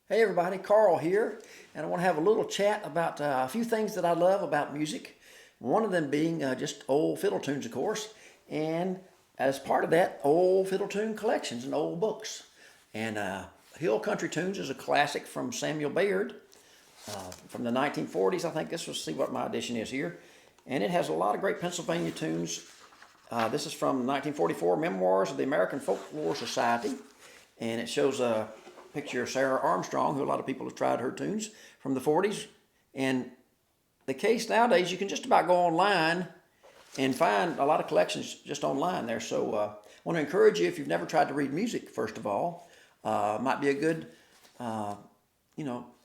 Hey everybody, Carl here, and I want to have a little chat about a few things that I love about music. One of them being just old fiddle tunes, of course, and as part of that, old fiddle tune collections and old books. And Hill Country Tunes is a classic from Samuel Bayard from the 1940s. I think this was, see what my edition is here. And it has a lot of great Pennsylvania tunes. This is from 1944, Memoirs of the American Folklore Society, and it shows a picture of Sara Armstrong, who a lot of people have tried her tunes from the 40s. And the case nowadays, you can just about go online and find a lot of collections just online there. So I want to encourage you, if you've never tried to read music, first of all, might be a good,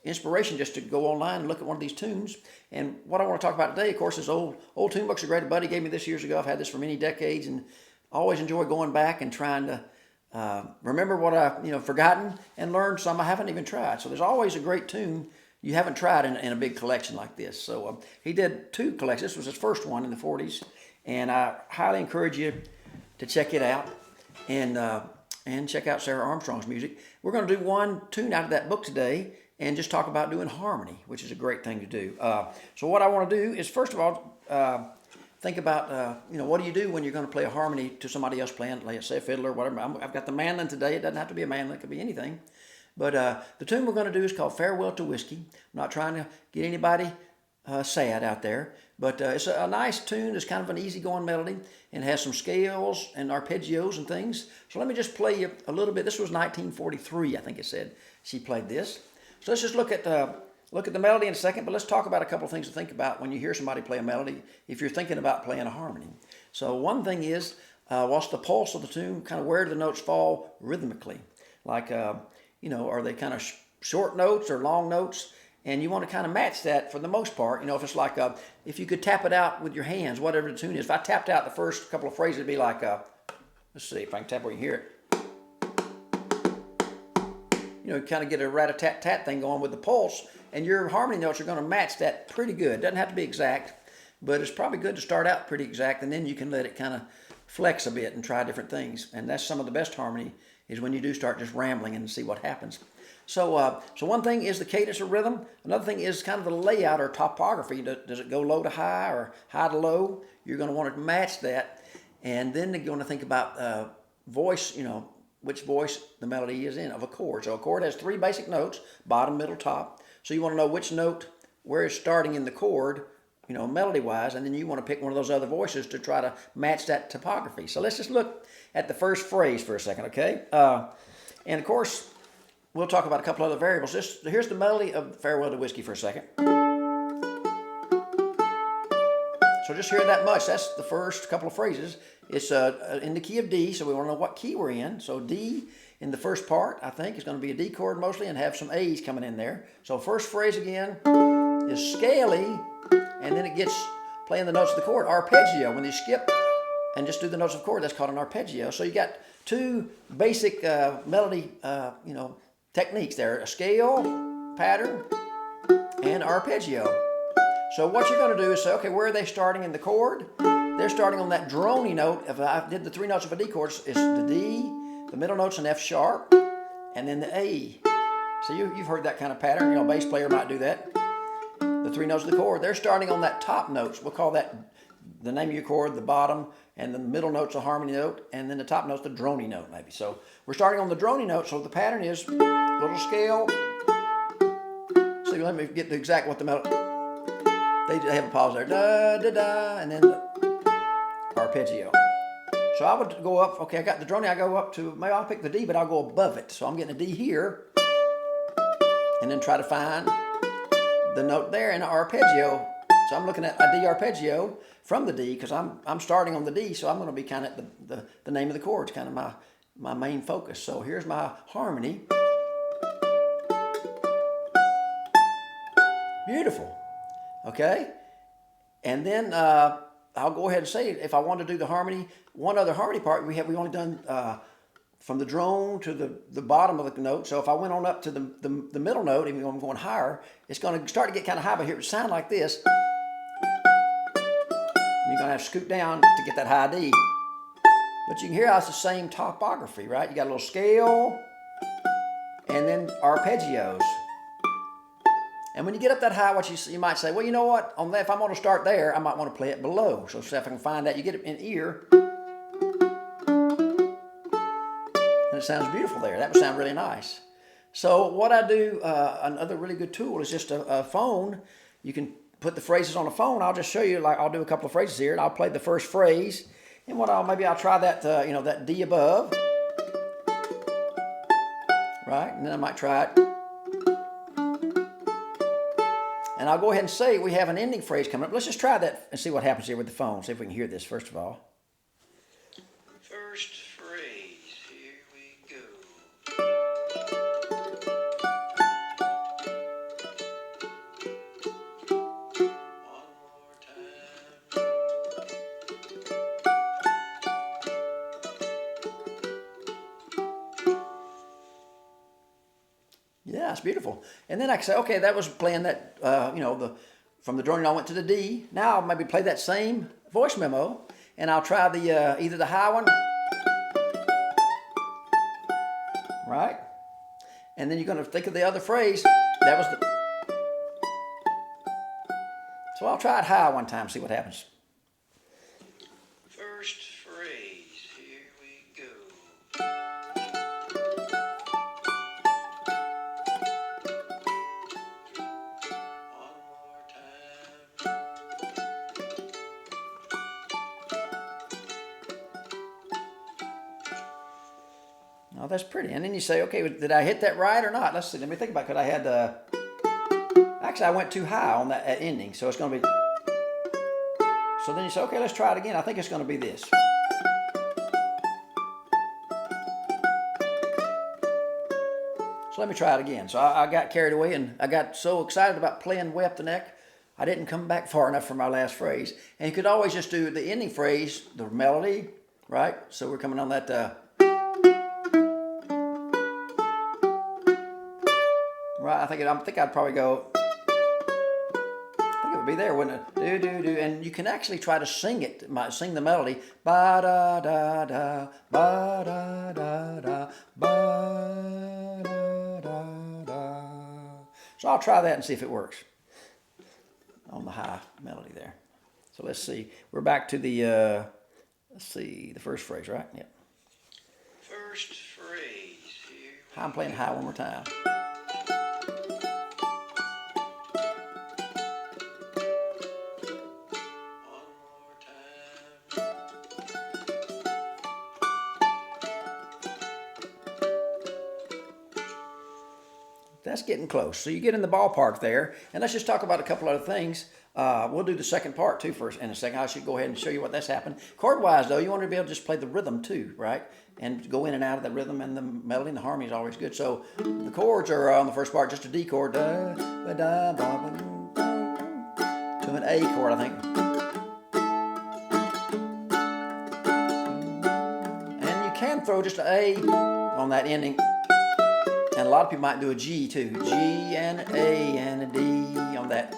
inspiration just to go online and look at one of these tunes. And what I want to talk about today, of course, is old tune books are great. A buddy gave me this years ago. I've had this for many decades, and I always enjoy going back and trying to remember what I forgotten and learned some I haven't even tried. So there's always a great tune you haven't tried in a big collection like this. So he did two collections. This was his first one in the 40s, and I highly encourage you to check it out and check out Sara Armstrong's music. We're going to do one tune out of that book today and just talk about doing harmony, which is a great thing to do. So what I want to do is, first of all, think about, what do you do when you're going to play a harmony to somebody else playing, let's say a fiddle or whatever. I've got the mandolin today. It doesn't have to be a mandolin. It could be anything. But the tune we're going to do is called Farewell to Whiskey. I'm not trying to get anybody sad out there. But it's a nice tune. It's kind of an easygoing melody and has some scales and arpeggios and things. So let me just play you a little bit. This was 1943, I think it said. She played this. So let's just look at the melody in a second, but let's talk about a couple of things to think about when you hear somebody play a melody if you're thinking about playing a harmony. So one thing is, what's the pulse of the tune? Kind of where do the notes fall rhythmically? Like, are they kind of short notes or long notes? And you want to kind of match that for the most part. If it's like, if you could tap it out with your hands, whatever the tune is. If I tapped out the first couple of phrases, it'd be like, let's see if I can tap where you hear it. Kind of get a rat-a-tat-tat thing going with the pulse, and your harmony notes are going to match that pretty good. It doesn't have to be exact, but it's probably good to start out pretty exact, and then you can let it kind of flex a bit and try different things. And that's some of the best harmony is when you do start just rambling and see what happens. So one thing is the cadence or rhythm. Another thing is kind of the layout or topography. Does it go low to high or high to low? You're going to want to match that, and then you're going to think about voice, which voice the melody is in of a chord. So a chord has three basic notes, bottom, middle, top. So you want to know which note, where it's starting in the chord, melody-wise, and then you want to pick one of those other voices to try to match that topography. So let's just look at the first phrase for a second, okay? And of course, we'll talk about a couple other variables. Here's the melody of Farewell to Whiskey for a second. So just hear that much. That's the first couple of phrases. It's in the key of D, so we want to know what key we're in. So D in the first part, I think, is going to be a D chord mostly and have some A's coming in there. So first phrase again is scaly, and then it gets playing the notes of the chord, arpeggio. When you skip and just do the notes of the chord, that's called an arpeggio. So you got two basic melody, techniques there: a scale pattern and arpeggio. So what you're going to do is say, okay, where are they starting in the chord? They're starting on that drony note. If I did the three notes of a D chord, it's the D, the middle note's an F sharp, and then the A. So you've heard that kind of pattern. A bass player might do that. The three notes of the chord, they're starting on that top notes. We'll call that the name of your chord, the bottom, and the middle note's a harmony note, and then the top note's the drony note maybe. So we're starting on the drony note, so the pattern is little scale. So let me get the exact what the melody. They have a pause there, da, da, da, and then the arpeggio. So I would go up, okay, I got the drony, I go up to, maybe I'll pick the D, but I'll go above it. So I'm getting a D here, and then try to find the note there in the arpeggio. So I'm looking at a D arpeggio from the D, because I'm starting on the D, so I'm going to be kind of the name of the chord. It's kind of my main focus. So here's my harmony. Beautiful. Okay, and then I'll go ahead and say if I want to do the harmony, one other harmony part we've only done from the drone to the bottom of the note. So if I went on up to the middle note, even though I'm going higher, it's going to start to get kind of high. But here it sound like this. And you're going to have to scoot down to get that high D. But you can hear how it's the same topography, right? You got a little scale, and then arpeggios. And when you get up that high, you might say, well, you know what? On that, if I'm going to start there, I might want to play it below. So see if I can find that. You get it in ear, and it sounds beautiful there. That would sound really nice. So what I do, another really good tool is just a phone. You can put the phrases on a phone. I'll just show you, like I'll do a couple of phrases here, and I'll play the first phrase. And maybe I'll try that, that D above, right? And then I might try it. And I'll go ahead and say we have an ending phrase coming up. Let's just try that and see what happens here with the phone. See if we can hear this first of all. First phrase, here we go. One more time. Yeah, it's beautiful. And then I can say, okay, that was playing that, from the droning, I went to the D. Now I'll maybe play that same voice memo, and I'll try the either the high one, right? And then you're going to think of the other phrase. That was the. So I'll try it high one time, see what happens. First phrase, here we go. Oh, that's pretty. And then you say, okay, did I hit that right or not? Let's see. Let me think about it. Because I had actually I went too high on that ending, so it's going to be. So then you say, okay, let's try it again. I think it's going to be this. So let me try it again. So I got carried away, and I got so excited about playing way up the neck, I didn't come back far enough for my last phrase. And you could always just do the ending phrase, the melody, right? So we're coming on that. Right, I think I'd probably go. I think it would be there, wouldn't it? Do do do, and you can actually try to sing it. Sing the melody. Ba da da da, ba da da da, ba da da da. So I'll try that and see if it works on the high melody there. So let's see. We're back to the. Let's see the first phrase, right? Yep. First phrase. Here. I'm playing high one more time. That's getting close. So you get in the ballpark there. And let's just talk about a couple other things. We'll do the second part too first in a second. I should go ahead and show you what that's happened. Chord-wise though, you want to be able to just play the rhythm too, right? And go in and out of the rhythm, and the melody and the harmony is always good. So the chords are on the first part, just a D chord. Da, ba, da, ba, ba, to an A chord, I think. And you can throw just an A on that ending. And a lot of people might do a G too. G and an A and a D on that.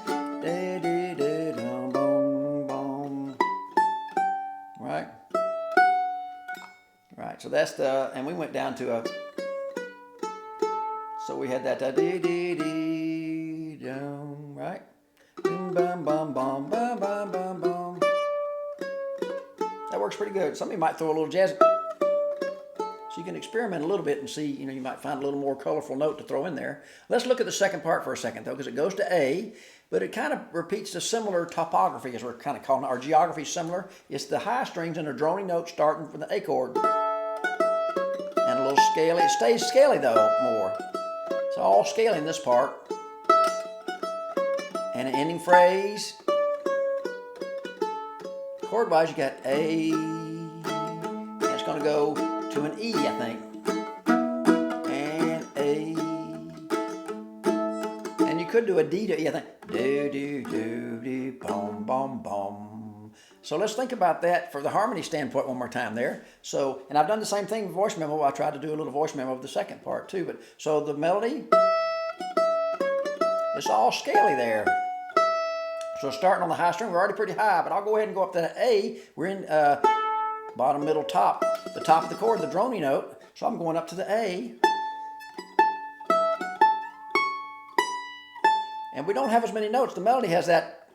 Right? Right, so that's and we went down to a, so we had that right? Bum bum bum bum bum bum bum. That works pretty good. Somebody might throw a little jazz. So you can experiment a little bit and see, you might find a little more colorful note to throw in there. Let's look at the second part for a second, though, because it goes to A, but it kind of repeats a similar topography, as we're kind of calling it. Our geography is similar. It's the high strings and a droning note starting from the A chord. And a little scaly. It stays scaly, though, more. It's all scaly in this part. And an ending phrase. Chord-wise, you got A. And it's going to go to an E, I think, and A, and you could do a D to E, I think, do do do do, boom boom boom. So let's think about that for the harmony standpoint one more time there. So, and I've done the same thing with voice memo. I tried to do a little voice memo of the second part too, but so the melody, it's all scaly there. So starting on the high string, we're already pretty high, but I'll go ahead and go up to the A. We're in bottom, middle, top, the top of the chord, the droning note. So I'm going up to the A. And we don't have as many notes. The melody has that.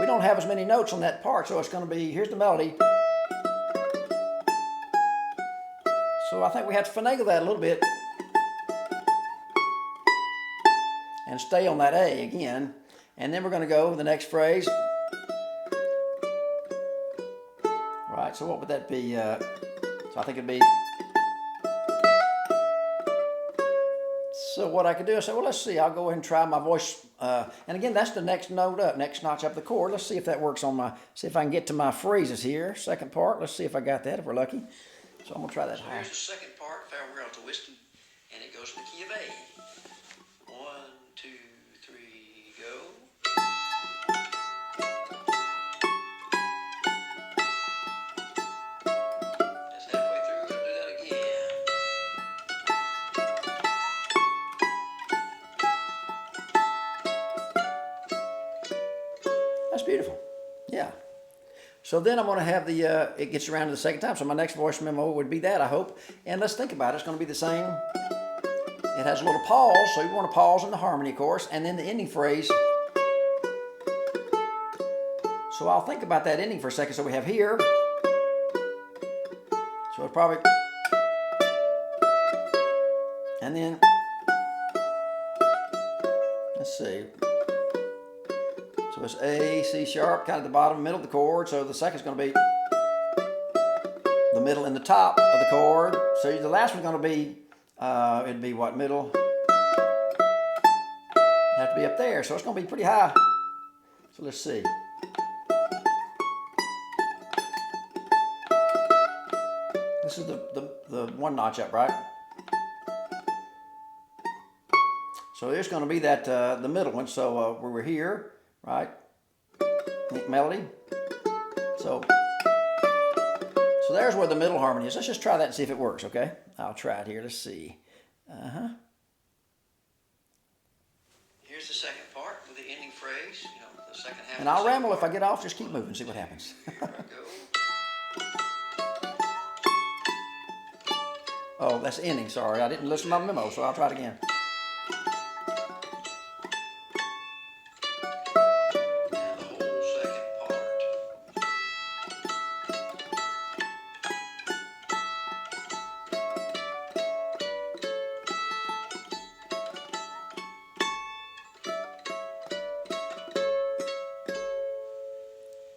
We don't have as many notes on that part, so it's going to be, here's the melody. So I think we have to finagle that a little bit. And stay on that A again. And then we're going to go the next phrase. Right, so what would that be? So I think it'd be... So what I could do is say, well, let's see. I'll go ahead and try my voice. And again, that's the next note up, next notch up the chord. Let's see if that works on my... See if I can get to my phrases here. Second part. Let's see if I got that, if we're lucky. So I'm going to try that high. Here's the second part, Farewell to Whiskey, and it goes in the key of A. 1, 2, 3, go. That's halfway through. We're going to do that again. That's beautiful. Yeah. So then I'm going to have the, it gets around to the second time. So my next voice memo would be that, I hope. And let's think about it. It's going to be the same. It has a little pause, so you want to pause in the harmony, of course. And then the ending phrase. So I'll think about that ending for a second. So we have here. So it's probably... And then... Let's see. So it's A, C sharp, kind of the bottom, middle of the chord. So the second's going to be the middle and the top of the chord. So the last one's going to be, it'd be what, middle? Have to be up there. So it's going to be pretty high. So let's see. This is the one notch up, right? So there's going to be that, the middle one. So we were here. Right? Melody. So there's where the middle harmony is. Let's just try that and see if it works, okay? I'll try it here. Let's see. Here's the second part with the ending phrase, the second half. And I'll ramble if I get off. Just keep moving, see what happens. Here I go. Oh, that's ending. Sorry, I didn't listen to my memo, so I'll try it again.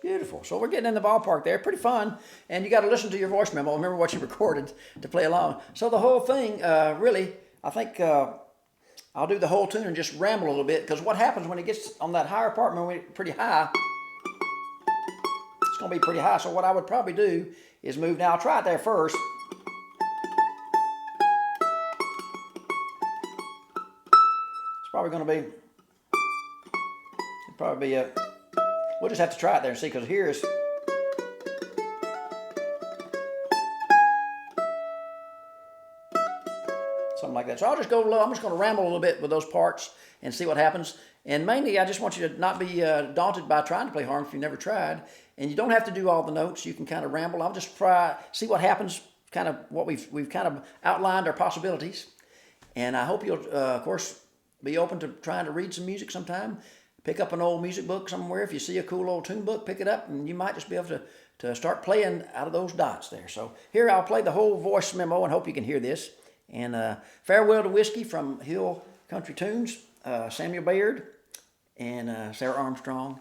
Beautiful. So we're getting in the ballpark there. Pretty fun. And you got to listen to your voice memo. Remember what you recorded to play along. So the whole thing, really, I think I'll do the whole tune and just ramble a little bit. Because what happens when it gets on that higher part, when we're pretty high, it's going to be pretty high. So what I would probably do is move. Now, I'll try it there first. It's probably going to be, we'll just have to try it there and see, because here is... Something like that. So I'll just go low. I'm just going to ramble a little bit with those parts and see what happens. And mainly, I just want you to not be daunted by trying to play harmony if you've never tried. And you don't have to do all the notes. You can kind of ramble. I'll just try, see what happens, kind of what we've kind of outlined our possibilities. And I hope you'll, of course, be open to trying to read some music sometime. Pick up an old music book somewhere. If you see a cool old tune book, pick it up, and you might just be able to start playing out of those dots there. So here I'll play the whole voice memo and hope you can hear this. And Farewell to Whiskey from Hill Country Tunes, Samuel Baird and Sara Armstrong.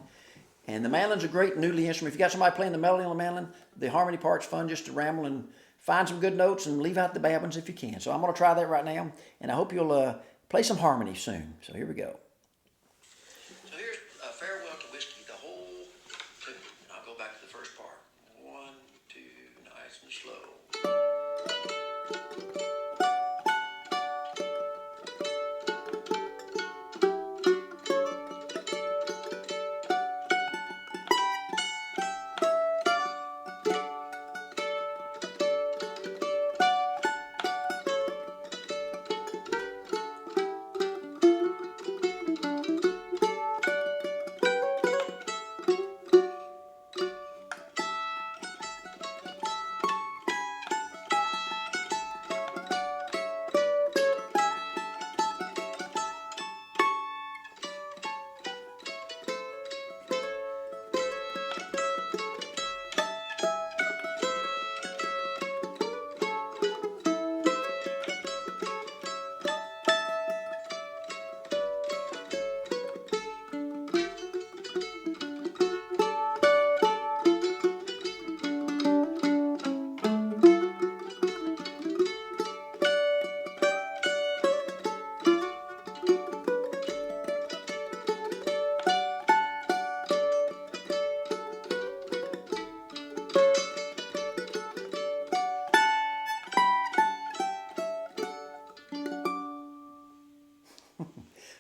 And the mandolin's a great noodly instrument. If you got somebody playing the melody on the mandolin, the harmony part's fun just to ramble and find some good notes and leave out the bad ones if you can. So I'm going to try that right now, and I hope you'll play some harmony soon. So here we go.